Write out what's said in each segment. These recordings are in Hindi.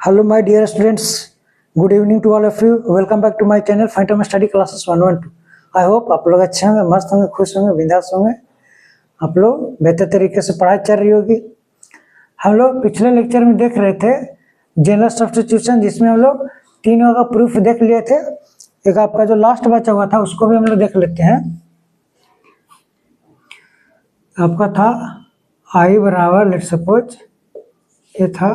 Hello my dear students, good evening to all of you. Welcome back to my channel Phantom Study Classes 112. I hope आप लोग अच्छे होंगे, मस्त होंगे, खुश होंगे, बिंदास होंगे। आप लोग बेहतर तरीके से पढ़ाई चल रही होगी। हम लोग पिछले लेक्चर में देख रहे थे जनरल सब्स्टिट्यूशन, जिसमें हम लोग तीनों का प्रूफ देख लिए थे। एक आपका जो लास्ट बचा हुआ था उसको भी हम लोग देख लेते हैं। आपका था आई बराबर लेट सपोज ये था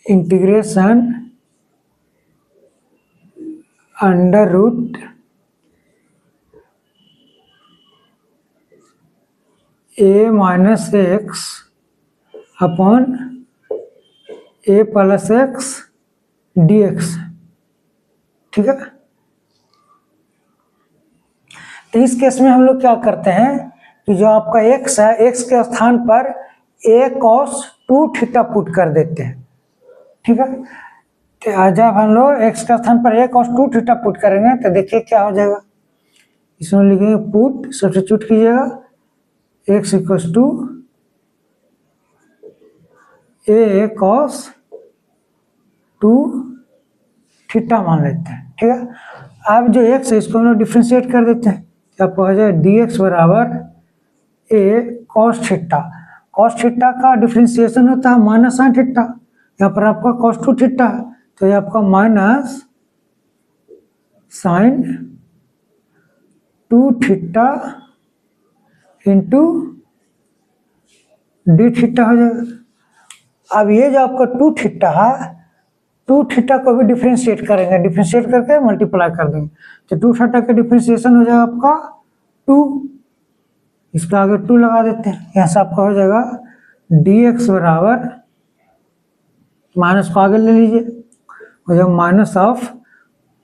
इंटीग्रेशन अंडर रूट ए माइनस एक्स अपॉन ए प्लस एक्स डी एक्स। ठीक है, तो इस केस में हम लोग क्या करते हैं कि जो आपका एक्स है, एक्स के स्थान पर ए कॉस 2 थीटा पुट कर देते हैं। ठीक है, तो जब हम लोग एक्स के स्थान पर ए कॉस 2 थीटा पुट करेंगे तो देखिए क्या हो जाएगा। इसमें लिखेंगे पुट, सब्स्टिट्यूट कीजिएगा, x equals to a cos 2 theta मान लेते हैं। ठीक है, अब जो एक्स है इसको हम लोग डिफ्रेंशिएट कर देते हैं, आपको हो जाए डी एक्स बराबर ए कॉस थीटा। कॉस थीटा का डिफ्रेंशिएशन होता है माइनस साइन थीटा, यहाँ पर आपका कॉस 2 थीटा है तो ये आपका minus sine 2 theta into d theta हो जाएगा। अब ये जो आपका 2 थीटा है, 2 थीटा को भी डिफ्रेंशिएट करेंगे, डिफ्रेंशिएट करके मल्टीप्लाई कर देंगे तो 2 थीटा का डिफ्रेंशिएशन हो जाएगा आपका 2। इसका आगे 2 लगा देते हैं, यहाँ से आपका हो जाएगा डी एक्स बराबर, माइनस को आगे ले लीजिए, हो जाएगा minus of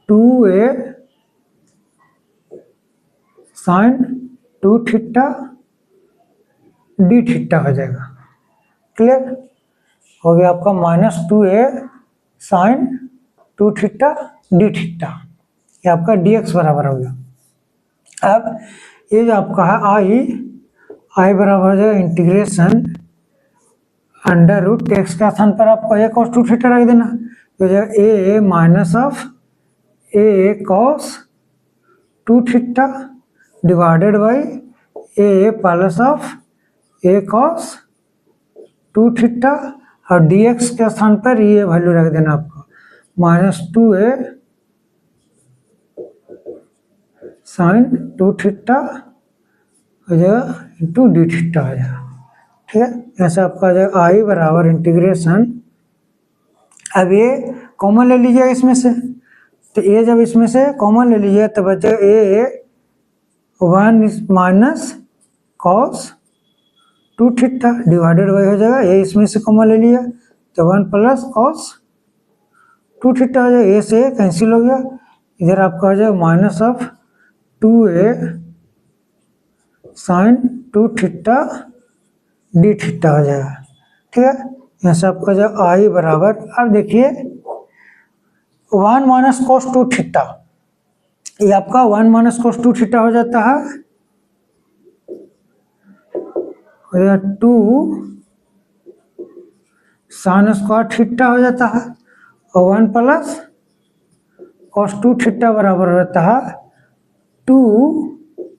2a sine 2 theta d theta हो जाएगा। क्लियर हो गया आपका minus 2a sine 2 theta d theta, ये आपका डी एक्स बराबर हो गया। अब ये जो आपका है आई बराबर हो जाएगा इंटीग्रेशन अंडर रूट एक्स का स्थान पर आपको ए कॉस 2 थीटा रख देना, तो A minus of A cos 2 theta divided by A plus of A cos 2 theta, और डी एक्स के स्थान पर ये वैल्यू रख देना आपको माइनस 2a साइन 2 थीटा हो जाएगा इंटू डी थीटा हो जाएगा। ठीक है, ऐसा आपका आ जाएगा आई बराबर इंटीग्रेशन, अब ये कॉमन ले लीजिएगा इसमें से, तो ये जब इसमें से कॉमन ले लीजिए तो बचेगा ए 1 minus cos 2 theta divided by हो जाएगा, ये इसमें से कॉमन ले लिया तो 1 प्लस कॉस 2 थीटा हो जाएगा, ए से कैंसिल हो गया, इधर आपका हो जाएगा minus of 2a sine 2 theta d theta हो जाएगा। ठीक है, यहाँ से आपका जो आई बराबर, अब देखिए 1 माइनस कॉस 2 थीटा, ये आपका 1 माइनस कॉस 2 थीटा हो जाता है, हो जाएगा 2 साइन स्क्वायर थीटा हो जाता है, और 1 प्लस कॉस 2 थीटा बराबर होता है 2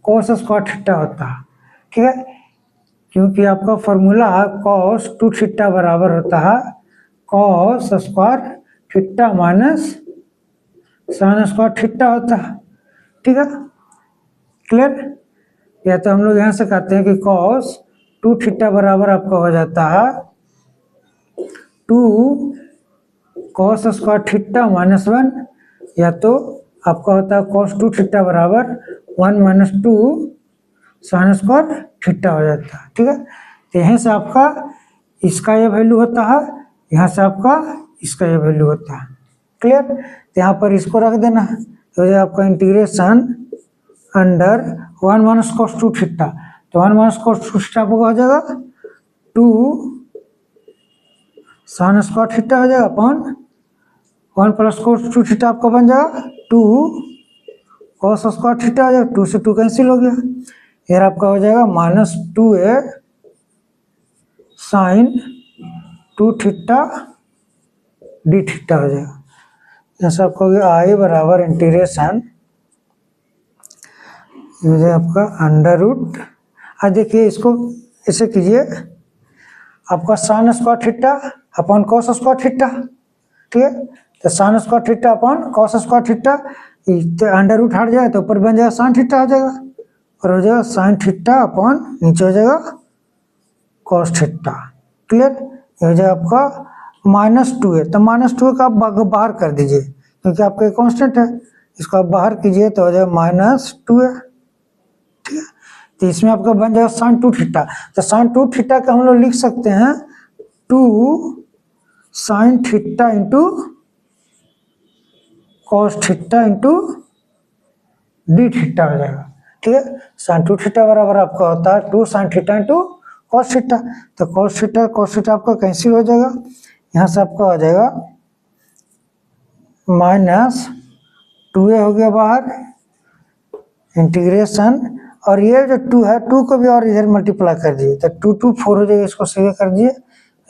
कॉस स्क्वायर थीटा होता है। ठीक है, क्योंकि आपका फॉर्मूला कॉस 2 थीटा बराबर होता है cos square theta minus sign square theta होता है। ठीक है, क्लियर, या तो हम लोग यहाँ से कहते हैं कि कॉस 2 थीटा बराबर आपका हो जाता है 2 कॉस स्क्वायर थीटा माइनस 1, या तो आपका होता है कॉस 2 थीटा बराबर 1 माइनस 2 साइन स्क्वायर थीटा हो जाता है। ठीक है, तो यहाँ से आपका इसका ये वैल्यू होता है, यहाँ से आपका इसका ये वैल्यू होता है। क्लियर, तो यहाँ पर इसको रख देना है, तो ये आपका integration under 1 minus cos 2 theta, तो 1 माइनस कॉस 2 थीटा आपका हो जाएगा 2 साइन स्क्वायर थीटा हो जाएगा अपॉन 1 प्लस कॉस 2 थीटा आपका बन जाएगा 2 कॉस स्क्वायर थीटा हो जाएगा, 2 से 2 कैंसिल हो गया, फिर आपका हो जाएगा minus 2a sine 2 theta d theta हो जाएगा। जैसे आपका हो गया आई बराबर इंटीग्रेशन आपका अंडर रूट। अब देखिए इसको ऐसे कीजिए, आपका sine square theta upon cos square theta, ठीक है। तो sine square theta upon cos square theta, under root हट जाए तो ऊपर बन जाएगा साइन थीटा हो जाएगा, और हो जाएगा साइन थीटा अपॉन नीचे हो जाएगा कॉस थीटा। क्लियर। ये हो जाएगा आपका -2 है, तो -2 का आप बाहर कर दीजिए क्योंकि आपका कांस्टेंट है, इसको आप बाहर कीजिए तो हो जाएगा -2 है, ठीक है। तो इसमें आपका बन जाएगा साइन 2 थीटा। तो साइन 2 थीटा का हम लोग लिख सकते हैं 2 sine theta into cos theta into d theta हो जाएगा, ठीक है। साइन 2 थीटा बराबर आपका होता है 2 sine theta into cos theta. तो कॉस थीटा आपका कैंसिल हो जाएगा, यहाँ से आपका हो जाएगा -2a हो गया बाहर इंटीग्रेशन, और ये जो 2 है 2 को भी और इधर मल्टीप्लाई कर दिए तो 2 2 4 हो जाएगा, इसको सीधे कर दिए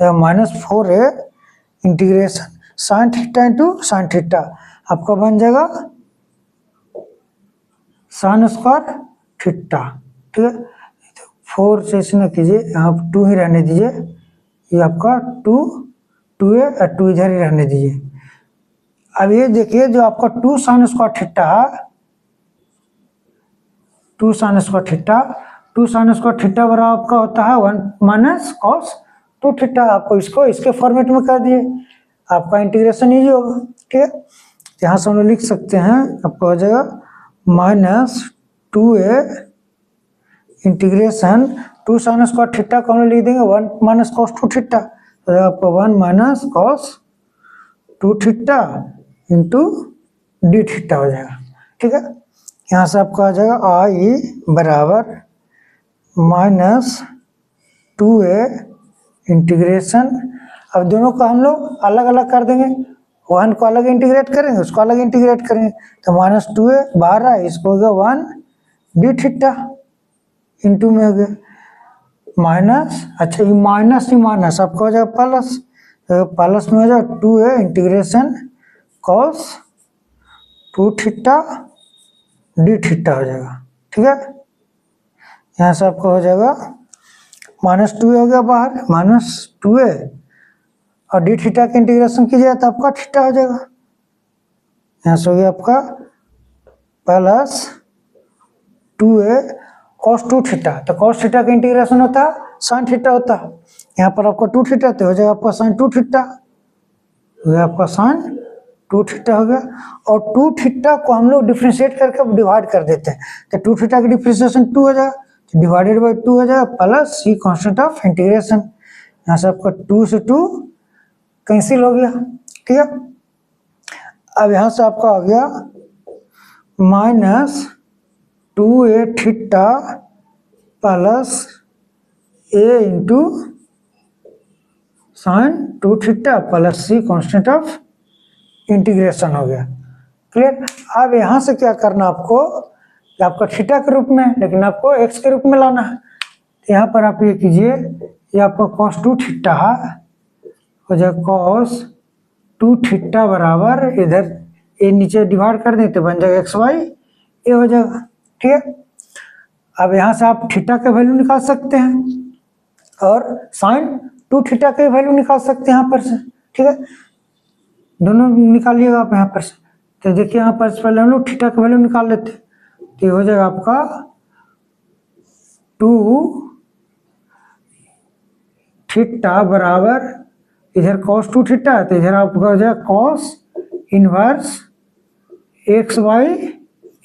-4a integration sine theta into sine theta आपका बन जाएगा साइन स्क्वायर थीटा, ठीक है। 4 से इसमें कीजिए, यहाँ 2 ही रहने दीजिए, ये आपका 2a और 2 इधर ही रहने दीजिए। अब ये देखिए जो आपका 2 साइन स्क्वायर थीटा है, 2 साइन स्क्वायर थीटा बराबर आपका होता है 1 माइनस कॉस 2 थीटा। आपको इसको इसके फॉर्मेट में कर दिए, आपका इंटीग्रेशन इजी होगा, ठीक है। यहाँ से हम लोग लिख सकते हैं, आपको हो जाएगा -2a integration 2 sign square theta को हम लोग लिख देंगे 1 माइनस कॉस 2 थीटा, तो आपको 1 minus cos 2 theta into d theta हो जाएगा, ठीक है। यहाँ से आपका आ जाएगा आई बराबर -2a इंटीग्रेशन। अब दोनों को हम लोग अलग अलग कर देंगे, 1 को अलग इंटीग्रेट करेंगे, उसको अलग इंटीग्रेट करेंगे, तो -2a बाहर आए, इसको हो गया 1 डी थीटा इंटू में हो गया माइनस, अच्छा ये माइनस ही माइनस आपका हो जाएगा प्लस, प्लस में हो जाएगा 2a integration cos 2 theta d theta हो जाएगा, ठीक है। यहाँ से आपको हो जाएगा -2a हो गया बाहर, -2a और डी थीटा का इंटीग्रेशन कीजिएगा तो आपका थीटा हो जाएगा। यहाँ से हो गया आपका +2a cos 2 थीटा, तो cos थीटा का इंटीग्रेशन होता है साइन थीटा होता है, यहाँ पर आपका 2 थीटा तो हो जाएगा आपका साइन 2 थीटा, हो गया आपका साइन 2 थीटा हो गया। और 2 थीटा को हम लोग डिफ्रेंशिएट करके डिवाइड कर देते हैं, तो 2 थीटा का डिफ्रेंशिएशन 2 हो जाएगा, तो डिवाइडेड बाई 2 हो जाएगा plus c constant of integration. यहाँ से आपका 2 से 2 कैंसिल हो गया, ठीक है। अब यहाँ से आपका हो गया -2a theta plus a into sine 2 theta plus c constant of integration हो गया, क्लियर। अब यहाँ से क्या करना आपको, आपका थीटा के रूप में, लेकिन आपको x के रूप में लाना है, तो यहाँ पर आप ये कीजिए, ये आपका cos 2 थीटा हो जाएगा cos 2 थीटा बराबर इधर ए नीचे डिवाइड कर देते बन जाएगा xy ए हो जाएगा, ठीक है। अब यहाँ से आप थीटा का वैल्यू निकाल सकते हैं और साइन 2 थीटा का वैल्यू निकाल सकते हैं यहाँ पर से, ठीक है। दोनों निकालिएगा आप यहाँ पर से, तो देखिए यहाँ पर पहले हम लोग थीटा का वैल्यू निकाल लेते हैं, तो ये हो जाएगा आपका 2 थीटा बराबर इधर cos 2 थीटा, तो इधर आपका हो जाएगा cos इनवर्स xy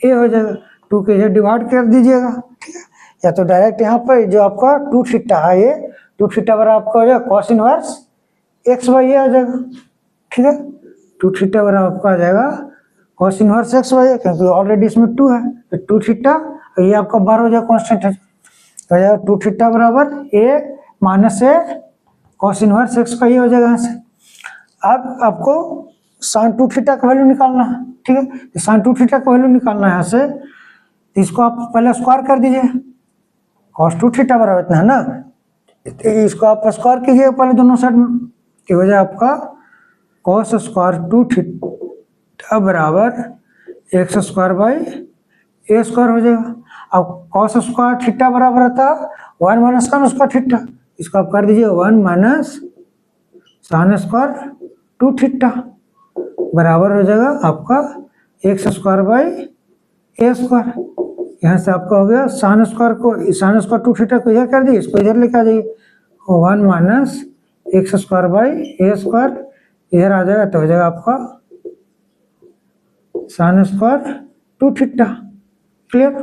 ए हो जाएगा, 2 के इधर डिवाइड कर दीजिएगा, ठीक है। या तो डायरेक्ट यहाँ पर जो आपका 2 थीटा है, ये 2 थीटा बराबर आपका हो जाएगा cos इनवर्स xy ए हो जाएगा, ठीक है। 2 थीटा बराबर आपका आ जाएगा cos इनवर्स xy ए, क्योंकि ऑलरेडी इसमें 2 है, तो 2 थीटा और ये आपका बाहर हो जाएगा कांस्टेंट है, हो जाएगा 2 थीटा बराबर a minus A cos inverse x का ये हो जाएगा यहाँ से। अब आपको साइन 2 थीटा का वैल्यू निकालना है, ठीक है। तो साइन 2 थीटा का वैल्यू निकालना है यहाँ से, तो इसको आप पहले स्क्वायर कर दीजिए, cos 2 थीटा बराबर इतना है ना, तो इसको आप स्क्वायर कीजिए पहले दोनों साइड में, तो हो जाए आपका कॉस स्क्वायर 2 थीटा बराबर x square by A square हो जाएगा। अब कॉस स्क्वायर थीटा बराबर रहता है 1 माइनस साइन स्क्वायर थीटा, इसको आप कर दीजिए 1 माइनस साइन स्क्वायर 2 थीटा बराबर हो जाएगा आपका x square by A square. यहाँ से आपका हो गया साइन स्क्वायर को, साइन स्क्वायर 2 थीटा को इधर कर दिए, इसको इधर लेके आ जाइए 1 minus x square by A square, इधर आ जाएगा तो हो जाएगा आपका साइन स्क्वायर 2 थीटा। क्लियर?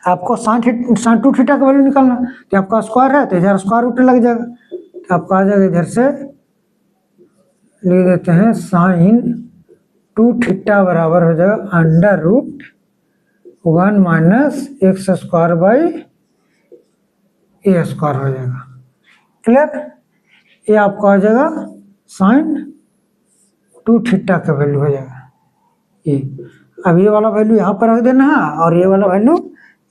आपको साइन 2 थीटा का वैल्यू निकालना, तो आपका स्क्वायर है तो इधर स्क्वायर रूट लग जाएगा, तो आपका आ जाएगा इधर से लिख देते हैं साइन 2 थीटा बराबर हो जाएगा under root 1 minus x square by A square हो जाएगा। क्लियर? ये आपका आ जाएगा साइन 2 थीटा का वैल्यू हो जाएगा ये। अब ये वाला वैल्यू यहाँ पर रख देना है और ये वाला वैल्यू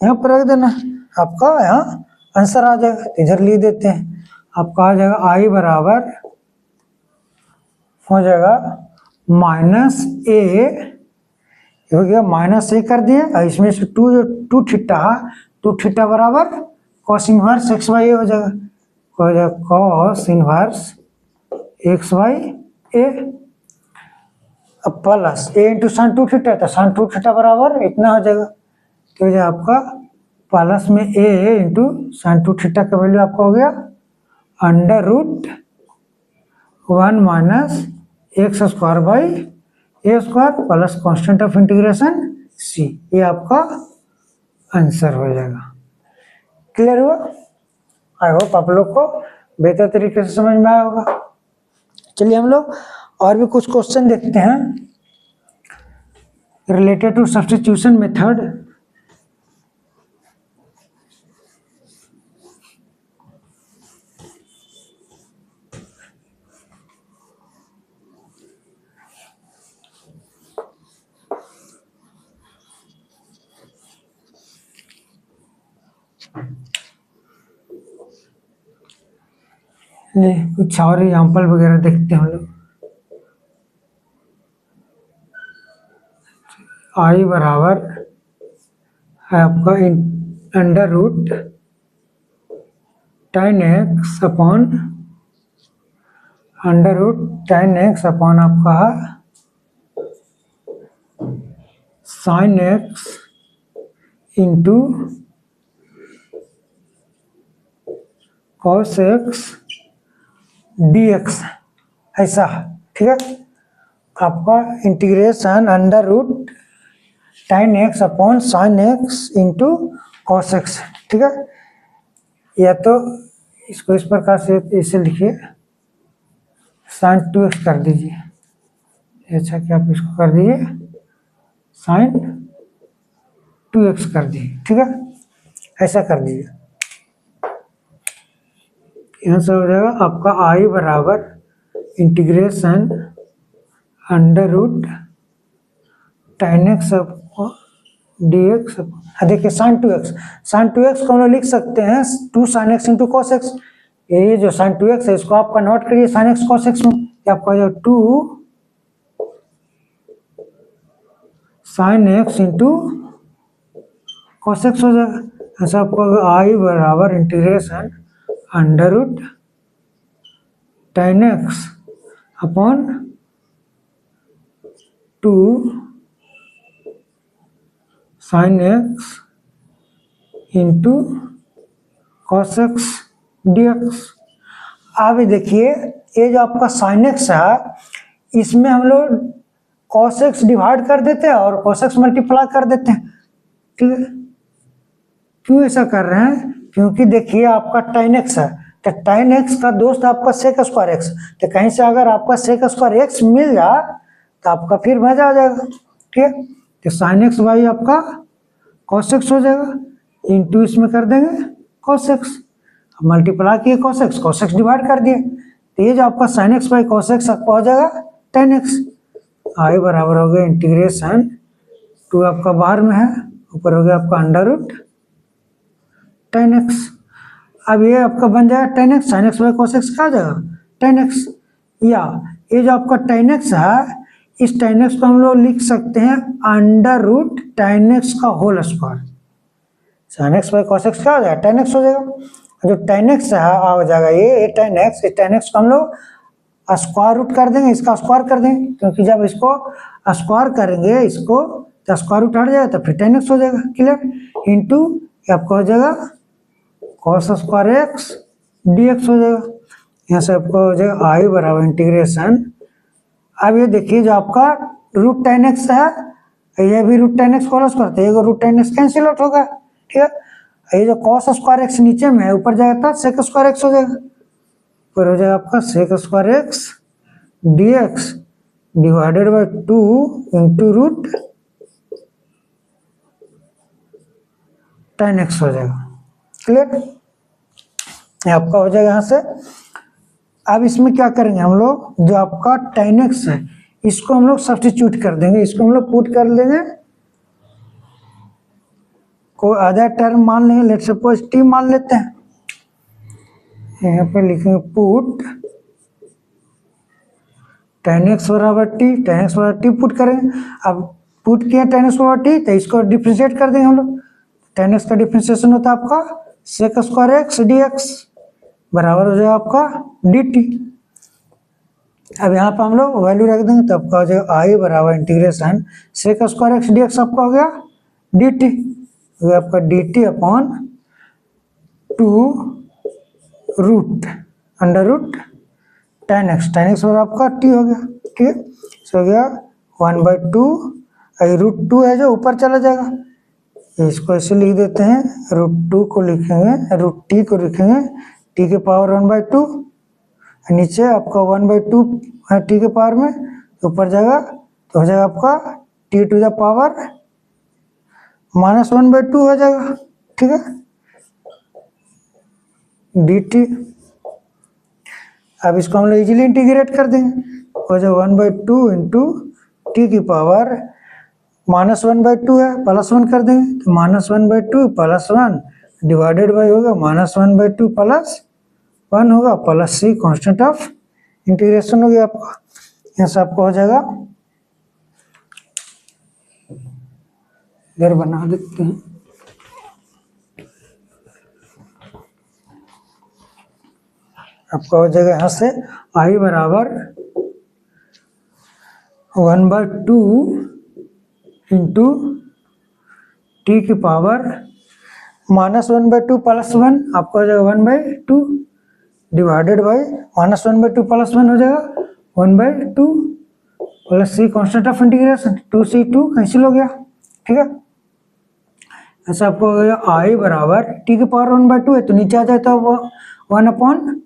यहाँ पर रख देना है, आपका यहाँ आंसर आ जाएगा। तो इधर लिख देते हैं, आपका आ जाएगा आई बराबर हो जाएगा माइनस ए, हो गया माइनस ए कर दिए और इसमें से 2 थीटा 2 थीटा बराबर cos inverse X by A हो जाएगा, हो जाएगा cos inverse X by A plus A into sine 2 theta, तो साइन 2 थीटा बराबर इतना हो जाएगा, तो ये आपका प्लस में ए इंटू साइन 2 थीटा का वैल्यू आपका हो गया under root 1 minus x square by A square plus constant of integration C, ये आपका आंसर हो जाएगा। क्लियर हुआ? आई होप आप लोग को बेहतर तरीके से समझ में आया होगा। चलिए हम लोग और भी कुछ क्वेश्चन देखते हैं रिलेटेड टू सब्स्टिट्यूशन मेथड। कुछ और एग्जाम्पल वगैरह देखते हैं हम लोग। आई बराबर है आपका under root tan x upon under root tan x upon आपका sine x into cos x dx, ऐसा। ठीक है, आपका integration under root tan x upon sine x into cos x। ठीक है, या तो इसको इस प्रकार से इसे लिखिए साइन 2x कर दीजिए, अच्छा कि आप इसको कर दीजिए साइन 2x कर दीजिए। ठीक है, ऐसा कर दीजिए, यहाँ से हो जाएगा आपका आई बराबर integration under root tan x dx। देखिए साइन 2x को हम लोग लिख सकते हैं 2 sine x into cos x। ये जो साइन 2x है इसको आप कन्वर्ट करिए साइन x कॉस x में, आपका जो 2 sine x into cos x हो जाएगा। ऐसा आपको आई बराबर integration under root tan x upon 2 sine x into cos x dx। अब देखिए ये जो आपका साइन x है इसमें हम लोग कॉस x डिवाइड कर देते हैं और कॉस x मल्टीप्लाई कर देते हैं। ठीक है, क्यों ऐसा कर रहे हैं? क्योंकि देखिए आपका tan x है तो tan x का दोस्त आपका सेक स्क्वायर x, तो कहीं से अगर आपका सेक स्क्वायर x मिल जाए तो आपका फिर मजा आ जाएगा। ठीक है, तो साइन x बाई आपका कॉस x हो जाएगा इंटू इसमें कर देंगे कॉस x, मल्टीप्लाई किए कॉस x डिवाइड कर दिए, तो ये जो आपका sine x by cos x आपका हो जाएगा tan x। आई बराबर हो गया इंटीग्रेशन 2 आपका बाहर में है, ऊपर हो गया आपका अंडर रूट tan x। अब ये आपका बन जाएगा tan x, sine x by cos x क्या आ जाएगा tan x, या ये जो आपका tan x है, इस tan x को हम लोग लिख सकते हैं अंडर रूट tan x का whole square. sin x by cos x क्या हो जाएगा, tan x हो जाएगा। जो tan x है हो जाएगा ये tan x, इस tan x को हम लोग स्क्वायर रूट कर देंगे, इसका स्क्वायर कर देंगे, क्योंकि जब इसको स्क्वायर करेंगे इसको तो स्क्वायर रूट हट जाएगा तो फिर tan x हो जाएगा। क्लियर, इंटू आपका हो जाएगा cos स्क्वायर x dx हो जाएगा। यहाँ से आपको हो जाएगा आई बराबर इंटीग्रेशन। अब ये देखिए जो आपका रूट tan x है, ये भी रूट tan x को क्रॉस करते हैं, root tan x cancel out होगा। ठीक है, ये जो cos स्क्वायर x नीचे में है, ऊपर जाएगा तो sec स्क्वायर x हो जाएगा, फिर हो जाएगा आपका sec square x dx divided by 2 into root tan x हो जाएगा। क्लियर, ये आपका हो जाएगा यहाँ से। अब इसमें क्या करेंगे हम लोग, जो आपका tan x है इसको हम लोग सब्स्टिट्यूट कर देंगे, इसको हम लोग पुट कर लेंगे, कोई अदर टर्म मान लेंगे, लेट्स सपोज t मान लेते हैं। यहाँ पे लिखेंगे पुट tan x बराबर t, tan x बराबर t पुट करेंगे। अब पुट किया tan x बराबर t तो इसको डिफ्रेंशिएट कर देंगे हम लोग। tan x का डिफ्रेंशिएशन होता है आपका sec स्क्वायर x dx बराबर हो जाएगा आपका dt। अब यहाँ पर हम लोग वैल्यू रख देंगे तो आपका हो जाएगा आई बराबर integration sec square x dx आपका हो गया dt, हो गया आपका dt upon 2 root under root tan x बराबर आपका t हो गया। ठीक है, सो हो गया 1/2, रूट 2 है जो ऊपर चला जाएगा, इसको ऐसे लिख देते हैं, रूट 2 को लिखेंगे, रूट t को लिखेंगे t के पावर 1/2, नीचे आपका 1/2 है t के पावर में, ऊपर जाएगा तो हो जाएगा आपका t टू द पावर -1/2 हो जाएगा। ठीक है, dt। अब इसको हम लोग इजीली इंटीग्रेट कर देंगे, हो जाएगा 1/2 इंटू टी की पावर -1/2 है, +1 कर देंगे तो -1/2 +1 डिवाइडेड बाई होगा -1/2 +1 होगा plus c constant of integration हो गया आपका। यहाँ से आपको हो जाएगा, इधर बना देते हैं, आपका हो जाएगा यहाँ से आई बराबर 1/2 इंटू टी की पावर -1/2 +1, आपका हो जाएगा 1/2 डिवाइडेड बाई -1/2 +1 हो जाएगा 1/2 plus C constant of integration 2c2 cancel हो गया। ठीक है, ऐसा आपको हो गया आई बराबर टी की पावर 1/2 है तो नीचे आ जाए तो 1 अपॉन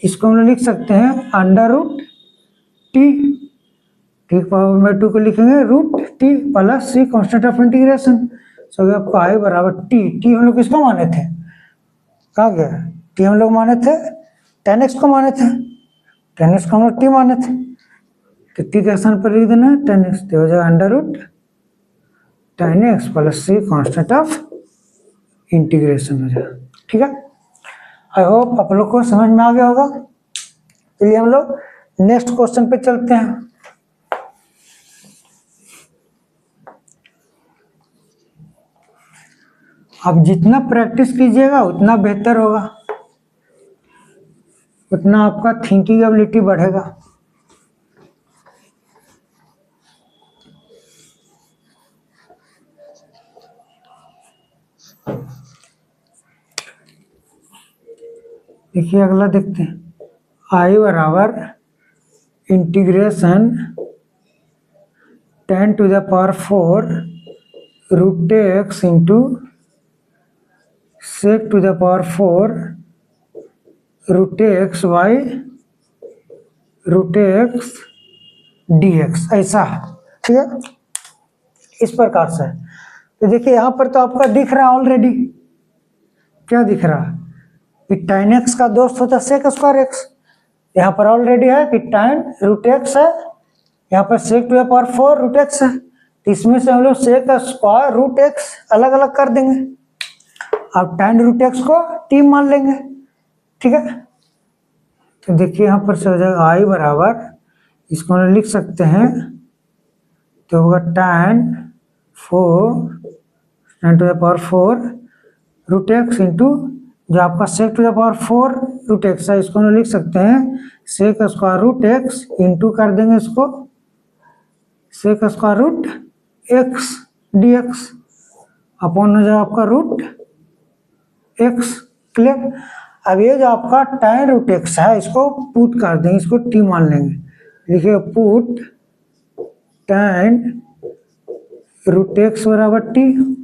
इसको हम लिख सकते हैं अंडर रूट टी की पावर 1/2 को लिखेंगे root t plus C constant of integration. So गया आपका आई बराबर टी हम लोग किसको माने थे, कहाँ गया टी हम लोग माने थे tan x को माने थे, tan x को हम लोग टी माने थे तो टी के स्थान पर लिख देना है tan x, तो हो जाएगा under root tan x plus C constant of integration हो जाएगा। ठीक है, आई होप आप लोग को समझ में आ गया होगा। चलिए हम लोग नेक्स्ट क्वेश्चन पे चलते हैं। आप जितना प्रैक्टिस कीजिएगा उतना बेहतर होगा, उतना आपका थिंकिंग एबिलिटी बढ़ेगा। देखिए अगला देखते हैं, आई बराबर integration tan to the power 4 root x into sec to the power 4 root x by root x dx, ऐसा। ठीक है, इस प्रकार से। तो देखिए यहाँ पर तो आपका दिख रहा है ऑलरेडी, क्या दिख रहा है कि tan x का दोस्त होता है sec स्क्वायर x, यहाँ पर ऑलरेडी है कि tan रूट x है, यहाँ पर sec to the power 4 root x है, तो इसमें से हम लोग sec स्क्वायर रूट x अलग अलग कर देंगे, अब tan रूट x को t मान लेंगे। ठीक है, तो देखिए यहाँ पर से हो जाएगा आई बराबर इसको हम लिख सकते हैं, तो होगा tan 4 to the power 4 root x into जो आपका sec to the power 4 root x है, इसको हम लिख सकते हैं sec square root x into कर देंगे इसको sec square root x d x upon हो जाएगा आपका रूट एक्स। क्लियर। अब ये जो आपका tan रूट एक्स है इसको पुट कर देंगे, इसको टी मान लेंगे, लिखिए पुट tan रूट एक्स बराबर टी।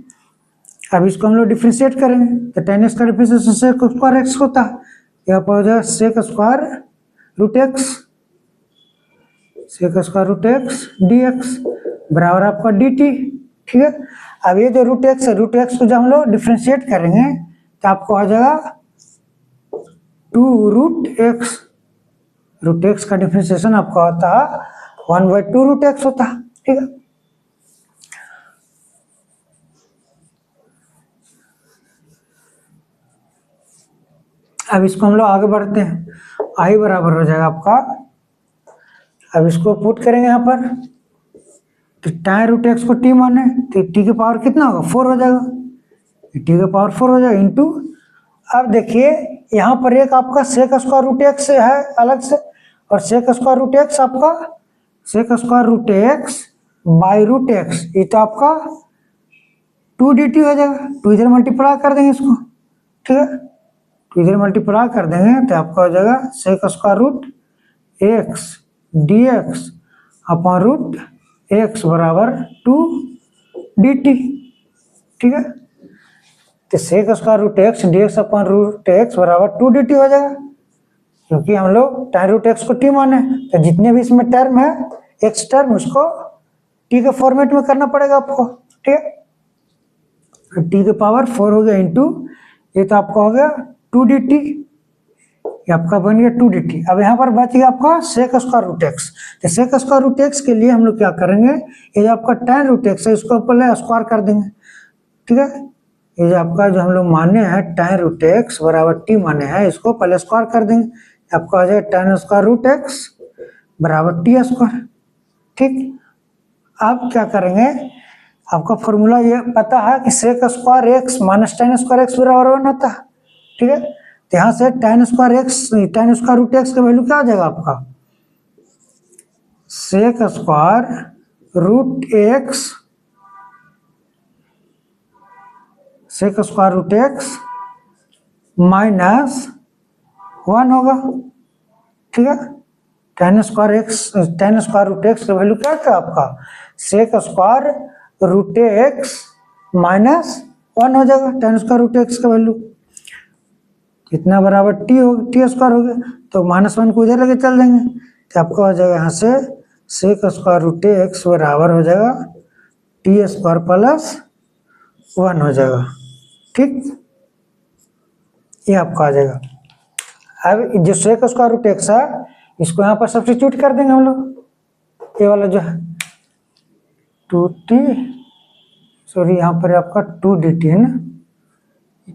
अब इसको हम लोग डिफ्रेंशिएट करेंगे तो tan एक्स का डिफ्रेंशिएशन सेक स्क्वायर एक्स होता है, यहाँ पर हो जाएगा sec square root x d x बराबर आपका डी टी। ठीक है। अब ये जो रूट एक्स है, रूट एक्स को जब हम लोग डिफ्रेंशिएट करेंगे तो आपको आ जाएगा 2 रूट एक्स का डिफ्रेंशिएशन आपका होता है 1/2 रूट एक्स होता है। ठीक है। अब इसको हम लोग आगे बढ़ते हैं, आई बराबर हो जाएगा आपका, अब इसको पुट करेंगे यहाँ पर तो tan रूट एक्स को टी माने तो टी के पावर कितना होगा 4 हो जाएगा, टी के पावर 4 हो जाएगा इंटू। अब देखिए यहाँ पर एक आपका सेक स्क्वायर रूट एक्स है अलग से, और सेक स्क्वायर रूट एक्स आपका sec square root x by root x, ये तो आपका 2 डी टी हो जाएगा, 2 इधर मल्टीप्लाई कर देंगे इसको। ठीक है। तो इधर मल्टीप्लाई कर देंगे तो आपका हो जाएगा sec square root x d x upon root x बराबर 2 डी टी। ठीक है। तो sec square root x d x upon root x बराबर 2 डी टी हो जाएगा, क्योंकि हम लोग tan रूट एक्स को टी माने, तो जितने भी इसमें टर्म है एक्स टर्म उसको टी के फॉर्मेट में करना पड़ेगा आपको। ठीक है। टी के पावर 4 हो गया इंटू ये तो आपका हो गया 2 डी टी, ये आपका बन गया 2 डी टी। अब यहाँ पर बच गया आपका सेक स्क्वायर रूट एक्स, तो सेक स्क्वायर रूट एक्स के लिए हम लोग क्या करेंगे, ये जो आपका tan रूट एक्स है इसको पहले स्क्वायर कर देंगे। ठीक है। ये जो आपका जो हम लोग माने हैं tan रूट एक्स बराबर टी माने हैं, इसको पहले स्क्वायर कर देंगे, आपका आ जाएगा tan स्क्वायर रूट एक्स बराबर टी स्क्वायर। ठीक। अब क्या करेंगे, आपका फॉर्मूला ये पता है कि sec square x minus tan square x बराबर 1 होता है। ठीक है। तो यहाँ से tan स्क्वायर रूट एक्स का वैल्यू क्या आ जाएगा आपका, sec square root x minus 1 होगा। ठीक है। tan स्क्वायर रूट एक्स का वैल्यू क्या था आपका, sec square root x minus 1 हो जाएगा, tan स्क्वायर रूट एक्स का वैल्यू कितना बराबर टी स्क्वायर हो गया, तो -1 को इधर लेके चल देंगे तो आपको हो जाएगा यहाँ से सेक स्क्वायर रूट एक्स बराबर हो जाएगा टी स्क्वायर प्लस 1 हो जाएगा। ठीक। ये आपका आ जाएगा। अब जो सेक स्क्वायर रूट एक्स है इसको यहाँ पर सब्स्टिट्यूट कर देंगे हम लोग, ये वाला जो है 2t, सॉरी यहाँ पर आपका 2 डी टी है ना,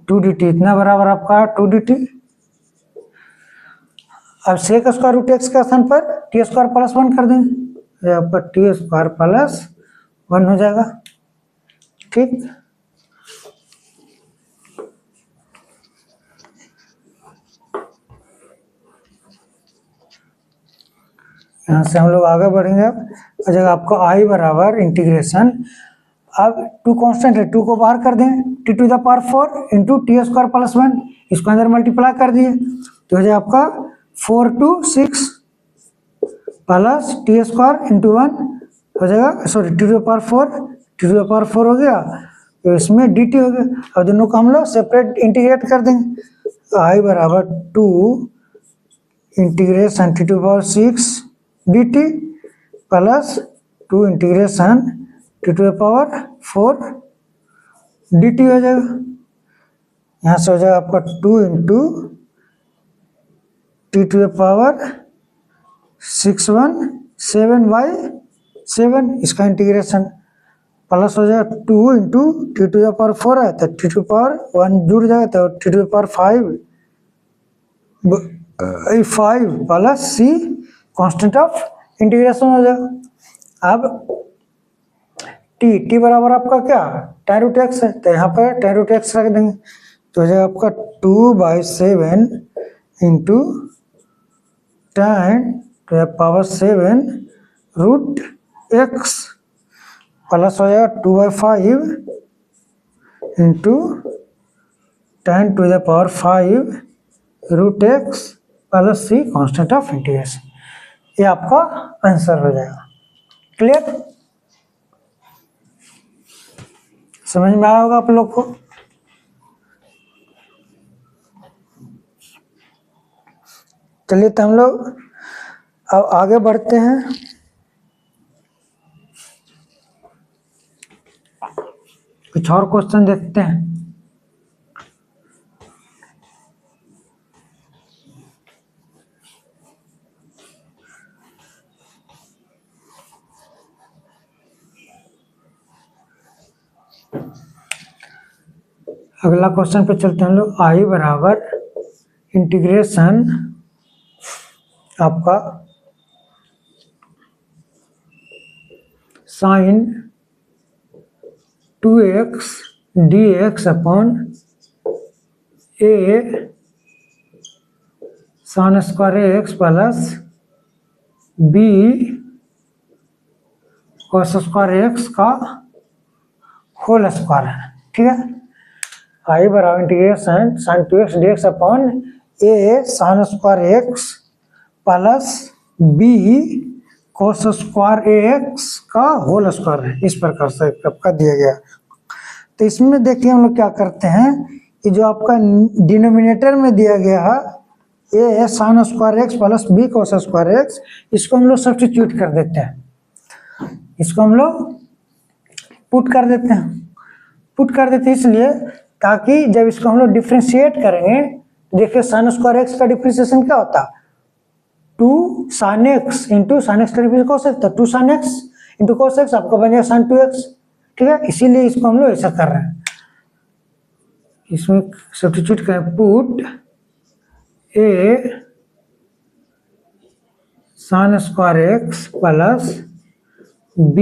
2 डी टी इतना बराबर आपका 2 डी टी। अब सेक स्क्वायर रूट एक्स के स्थान पर टी स्क्वायर प्लस 1 कर देंगे, आपका टी स्क्वायर प्लस 1 हो जाएगा। ठीक। यहाँ से हम लोग आगे बढ़ेंगे, हो जाएगा आपका आई बराबर इंटीग्रेशन, अब 2 कांस्टेंट है 2 को बाहर कर दें t to the power 4 into t square plus 1, इसको अंदर मल्टीप्लाई कर दिए तो हो जाए आपका 4 to 6 plus t square into 1 हो जाएगा, sorry t to the power 4 हो गया, तो इसमें डी टी हो गया। अब दोनों को हम लोग सेपरेट इंटीग्रेट कर देंगे, तो आई बराबर 2 integration t to the power 6 d t plus 2 integration t to the power 4 d t हो जाएगा। यहाँ से हो जाएगा आपका 2 into t to the power 617/7, इसका इंटीग्रेशन प्लस हो जाएगा 2 into t to the power 4 है तो टी टू पावर 1 जुड़ जाएगा तो t to the power 5 plus C constant of integration हो जाएगा। अब टी बराबर आपका क्या tan रूट एक्स है, तो यहाँ पर tan रूट एक्स रख देंगे, तो हो जाएगा आपका 2/7 into tan to the power 7 root x plus हो जाएगा 2/5 into tan to the power 5 root x plus C constant of integration. ये आपका आंसर हो जाएगा। क्लियर, समझ में आया होगा आप लोग को। चलिए तो हम लोग अब आगे बढ़ते हैं। कुछ और क्वेश्चन देखते हैं। अगला क्वेश्चन पे चलते हैं हम लोग। आई बराबर इंटीग्रेशन आपका sine 2x dx upon a sine square x plus b cos square x का होल स्क्वायर है। ठीक है, आई बराबर integration sine 2x dx upon a sine square x plus b cos square x का होल स्क्वायर है। इस प्रकार से आपका दिया गया। तो इसमें देखिए हम लोग क्या करते हैं कि जो आपका डिनोमिनेटर में दिया गया है a sine square x plus b cos square x, इसको हम लोग सब्स्टिट्यूट कर देते हैं। इसको हम लोग पुट कर देते हैं इसलिए ताकि जब इसको हम लोग डिफ्रेंशिएट करेंगे, देखिए साइन स्क्वायर एक्स का डिफ्रेंशिएशन क्या होता है 2 sin x into sine x का डिफ्रेंशिएशन cos x, तो 2 sin x into cos x आपको बन जाएगा sin 2x। ठीक है, इसीलिए इसको हम लोग ऐसा कर रहे हैं। इसमें सब्स्टिट्यूट करें, put a sine square x plus b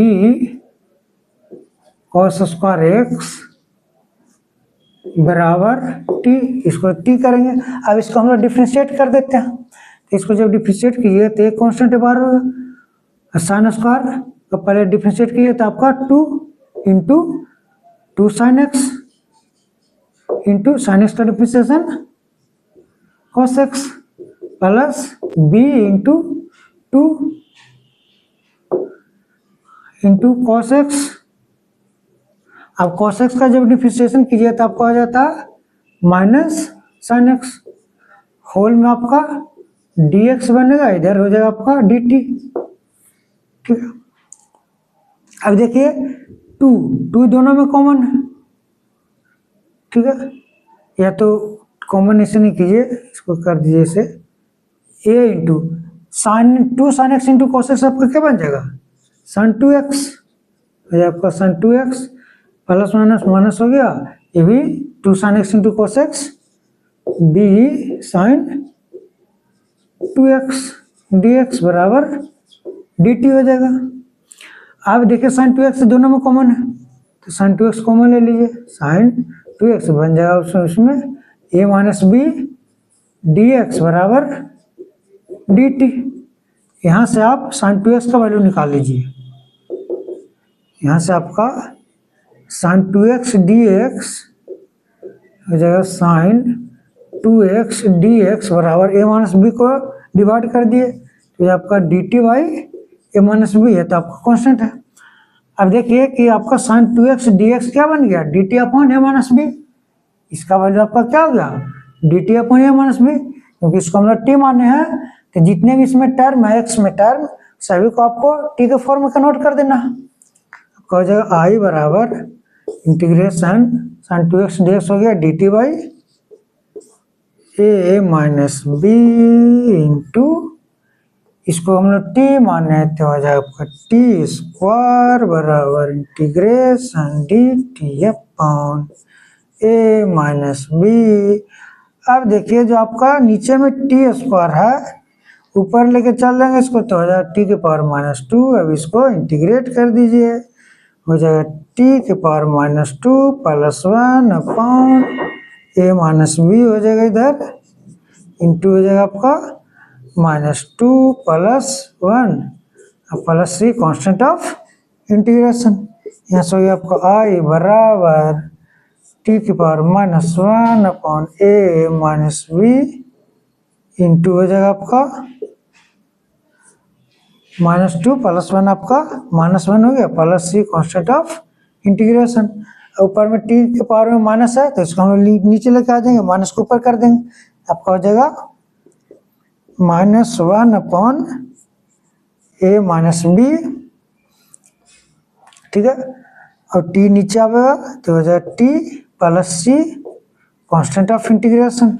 cos square x बराबर t, इसको t करेंगे। अब इसको हम लोग डिफ्रेंशिएट कर देते हैं। तो इसको जब डिफ्रेंशिएट कीजिए तो एक कांस्टेंट बाहर होगा साइन स्क्वायर, तो पहले डिफ्रेंशिएट कीजिए तो आपका 2 into 2 sine x into sine x का differentiation cos x plus b into 2 into cos x. अब cos x का जब डिफ्रेंशिएशन कीजिए तो आपका हो जाता है माइनस साइन एक्स, होल में आपका dx बनेगा, इधर हो जाएगा आपका dt। ठीक है, अब देखिए 2 दोनों में कॉमन है। ठीक है, या तो कॉमन ऐसे नहीं कीजिए, इसको कर दीजिए इसे a into sine 2 sine x into cos x आपका क्या बन जाएगा साइन 2x, आपका sine 2x plus minus minus हो गया, ये भी 2 sine x into cos x b sine 2x dx बराबर dt हो जाएगा। अब देखिए साइन 2x दोनों में कॉमन है, तो साइन 2x कॉमन ले लीजिए, साइन 2x बन जाएगा उसमें a माइनस b dx बराबर dt। यहाँ से आप साइन 2x का वैल्यू निकाल लीजिए। यहाँ से आपका साइन 2x dx हो जाएगा साइन 2x dx बराबर a माइनस बी को डिवाइड कर दिए, तो ये आपका dt by a minus b है, तो आपका कांस्टेंट है। अब देखिए कि आपका साइन 2x dx क्या बन गया dt upon a minus b, इसका वैल्यू आपका क्या हो गया dt upon a minus b, क्योंकि इसको हम लोग t माने हैं, तो जितने भी इसमें टर्म है x में टर्म सभी को आपको t के फॉर्म में कन्वर्ट कर देना है। आपका हो जाएगा i बराबर इंटीग्रेशन साइन 2x dx हो गया dt by a minus b into इसको हम लोग t माने तो हो जाएगा आपका t स्क्वायर बराबर integration dt upon a minus b. अब देखिए जो आपका नीचे में t स्क्वायर है ऊपर लेके चल देंगे इसको तो हो जाएगा टी के पावर -2। अब इसको इंटीग्रेट कर दीजिए, हो जाएगा टी के पावर -2 +1 अपॉन ए माइनस बी हो जाएगा इधर, इंटू हो जाएगा आपका -2 +1 +3 कांस्टेंट ऑफ इंटीग्रेशन। यहाँ से हो गया आपका आई बराबर टी की पावर -1 अपॉन ए माइनस बी इंटू हो जाएगा आपका -2 +1 आपका -1 हो गया +3 कांस्टेंट ऑफ इंटीग्रेशन। ऊपर में टी के पावर में माइनस है तो इसको हम नीचे लेके आ जाएंगे, माइनस को ऊपर कर देंगे, आपका हो जाएगा -1 अपॉन ए माइनस बी, ठीक है। और टी नीचे आएगा तो हो जाएगा T +c constant of integration.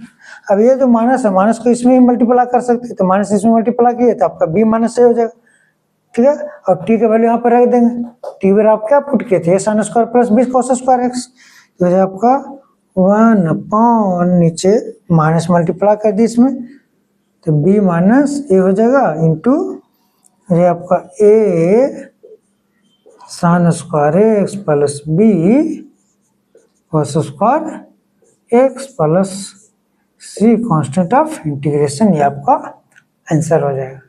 अब ये जो माइनस है, माइनस को इसमें ही मल्टीप्लाई कर सकते हैं, तो माइनस इसमें मल्टीप्लाई किए तो आपका b माइनस ए हो जाएगा, ठीक है। और टी का वैल्यू यहाँ पर रख देंगे, टी पर आप क्या पुट किए थे, sin square plus b cos square x, तो हो जाएगा आपका 1 अपॉन नीचे माइनस मल्टीप्लाई कर दी इसमें तो b माइनस ए हो जाएगा इंटू ये आपका a sin square x plus b cos square x plus C constant of integration, ये आपका आंसर हो जाएगा,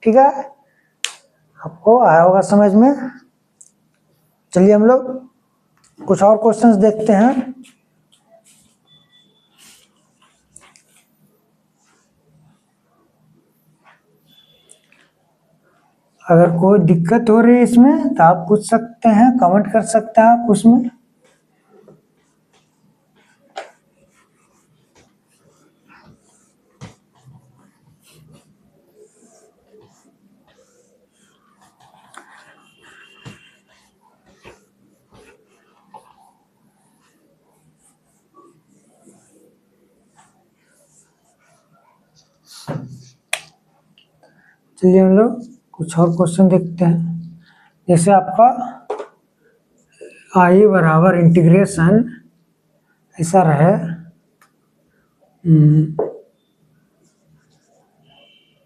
ठीक है। आपको आया होगा समझ में। चलिए हम लोग कुछ और क्वेश्चंस देखते हैं। अगर कोई दिक्कत हो रही है इसमें तो आप पूछ सकते हैं, कमेंट कर सकते हैं आप उसमें। चलिए हम लोग कुछ और क्वेश्चन देखते हैं। जैसे आपका आई बराबर इंटीग्रेशन ऐसा रहे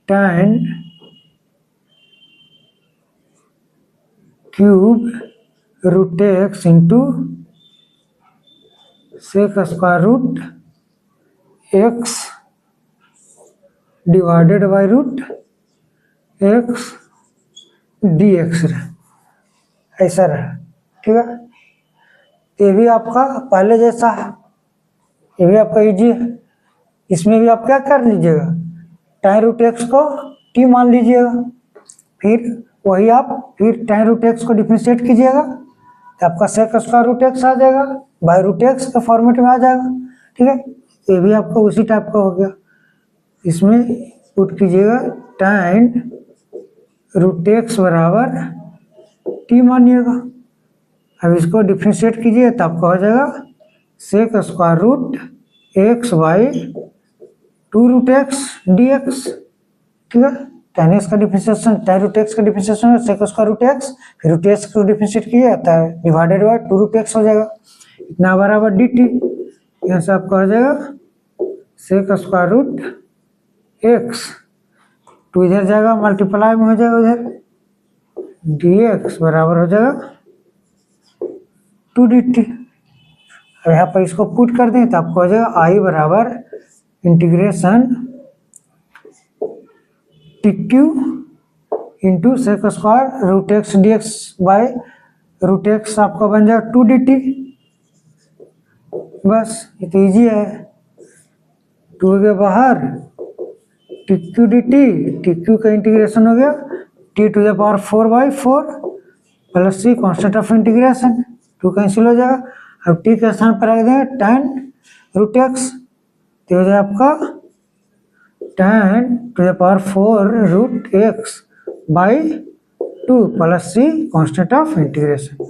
tan cube root x into sec square root x divided by root x d x ऐसा रहा, ठीक है। ये भी आपका पहले जैसा है, ये भी आपका इजी है। इसमें भी आप क्या कर लीजिएगा, tan रूट एक्स को टी मान लीजिएगा, फिर वही आप फिर tan रूट एक्स को डिफरेंशिएट कीजिएगा तो आपका सेक स्क्वायर रूट एक्स आ जाएगा, बाई रूट एक्स का फॉर्मेट में आ जाएगा, ठीक है। ये भी आपका उसी टाइप का हो गया। इसमें पुट कीजिएगा tan रूट एक्स बराबर टी मानिएगा, अब इसको डिफरेंशिएट कीजिए तो आपका हो जाएगा sec square root x by 2 root x d x, ठीक है। tan एक्स का डिफरेंशिएशन, tan रूट एक्स का डिफरेंशिएशन है सेक स्क्वायर रूट एक्स, फिर रूट एक्स को डिफरेंशिएट किया जाता है डिवाइडेड बाई 2 रूट एक्स हो जाएगा, इतना बराबर डी टी। यहाँ से आपका हो जाएगा सेक स्क्वायर रूट एक्स, तो इधर जाएगा मल्टीप्लाई में हो जाएगा उधर डी एक्स बराबर हो जाएगा 2 डी टी। अब यहाँ पर इसको पुट कर दें तो आपको हो जाएगा आई बराबर integration t cube into sec square root x d x by root x आपका बन जाएगा 2 डी टी। बस ये तो ईजी है, 2 के बाहर t cube d t cube का इंटीग्रेशन हो गया t to the power 4/4 plus C constant of integration, 2 cancel हो जाएगा। अब टी के स्थान पर रख देंगे tan रूट एक्स, तो हो जाए आपका tan to the power 4 root x by 2 plus C constant of integration,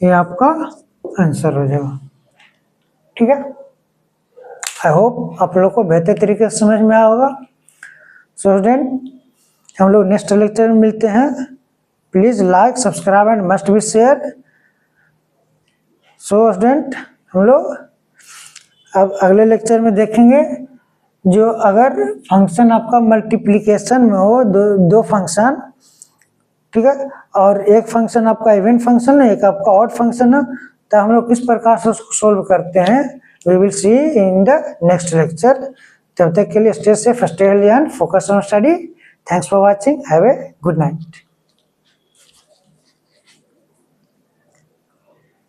ये आपका आंसर हो जाएगा, ठीक है। आई होप आप लोग को बेहतर तरीके से समझ में आया होगा। सो स्टूडेंट हम लोग नेक्स्ट लेक्चर में मिलते हैं। Please like subscribe and must be share. So student हम लोग अब अगले लेक्चर में देखेंगे जो अगर फंक्शन आपका मल्टीप्लिकेशन में हो, दो फंक्शन, ठीक है, और एक फंक्शन आपका इवन फंक्शन है, एक आपका ऑड फंक्शन है, तो हम लोग किस प्रकार से उसको सोल्व करते हैं, we will see in the next lecture. तब तक के लिए stay safe, stay healthy and focus on study. Thanks for watching. Have a good night.